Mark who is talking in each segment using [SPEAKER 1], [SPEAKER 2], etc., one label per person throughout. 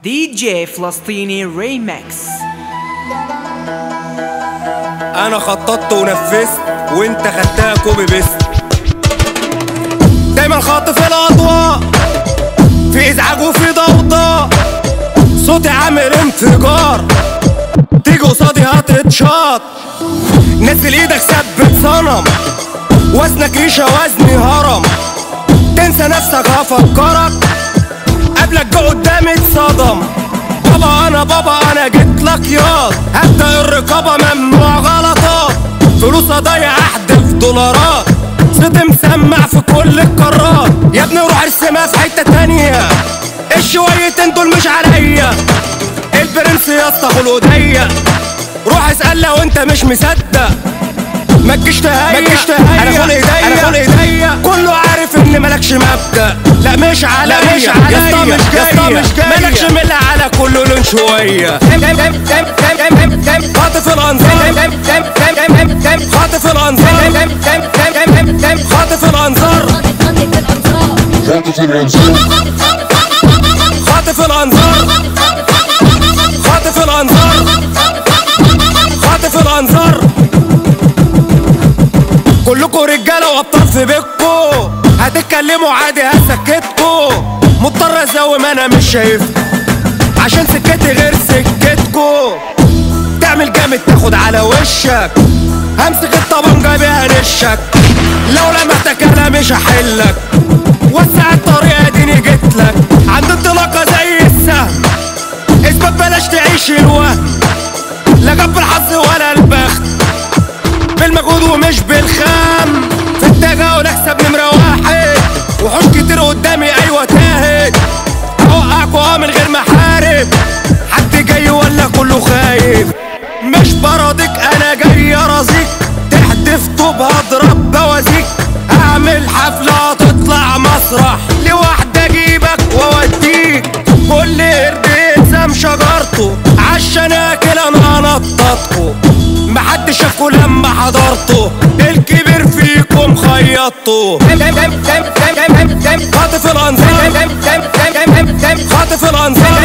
[SPEAKER 1] دي جي فلسطيني ريمكس.
[SPEAKER 2] انا خططت ونفذت وانت خدتها كوبي بيست. دايما خاطف الاضواء في ازعاج وفي ضوضاء، صوتي عامل انفجار، تيجي قصادي هتتشاط. نزل ايدك ثبت صنم، وزنك ريشه وزني هرم. تنسى نفسك هفكرك قبلك جه قدامي اتصدم. بابا انا جيت لك ياض، هبدأ الرقابة ممنوع غلطات. فلوس اضيع احدف دولارات، صوتي مسمع في كل القارات. يا ابني روح ارسمها في حتة تانية، الشويتين دول مش عليا. البرنس يا اسطى خلقه ضيق، روح اسأل لو انت مش مصدق. ما تجيش تهيأ انا خلق ايديا، كله عارف ان مالكش مبدأ. لا مش عليا يا اسطى مش جاي، مالكش ملة على كله لون شوية. خاطف الانظار، خاطف الانظار، خاطف الانظار، خاطف الانظار، خاطف الانظار، خاطف الانظار، خاطف الانظار. كلكوا رجاله وابطال في بيتكوا، هتتكلموا عادي هسكتكوا. مضطر ازوم انا مش شايفكوا، عشان سكتي غير سكتكوا. تعمل جامد تاخد على وشك، همسك الطبنجة بيها نشك. لو لمحتك انا مش هحلك، وسع الطريقة اديني جيتلك. عند انطلاقة زي السهم، اثبت بلاش تعيش الوهم. لا جنب الحظ ولا البخت، بالمجهود ومش بالخام. في التجاهل اكسب نمرة واحد، وحوش كتير قدامي ايوه تاهت. هوقعكوا من غير محارب، حد جاي ولا كله خايف. مش براضيك انا جاي ارازيك، تحدف طوب هضرب بوازيك. اعمل حفلة تطلع مسرح لوحدة اجيبك واوديك. كل قرد يلزم شجرته، عشان اكل انا نططكوا. محدش شافكوا لما حضرته، الكبير فيكم خيطته. خاطف الانظار، خاطف الانظار،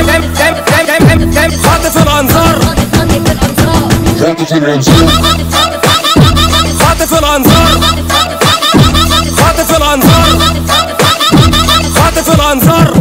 [SPEAKER 2] خاطف الانظار، خاطف الانظار، خاطف الانظار، خاطف الانظار، خاطف الانظار.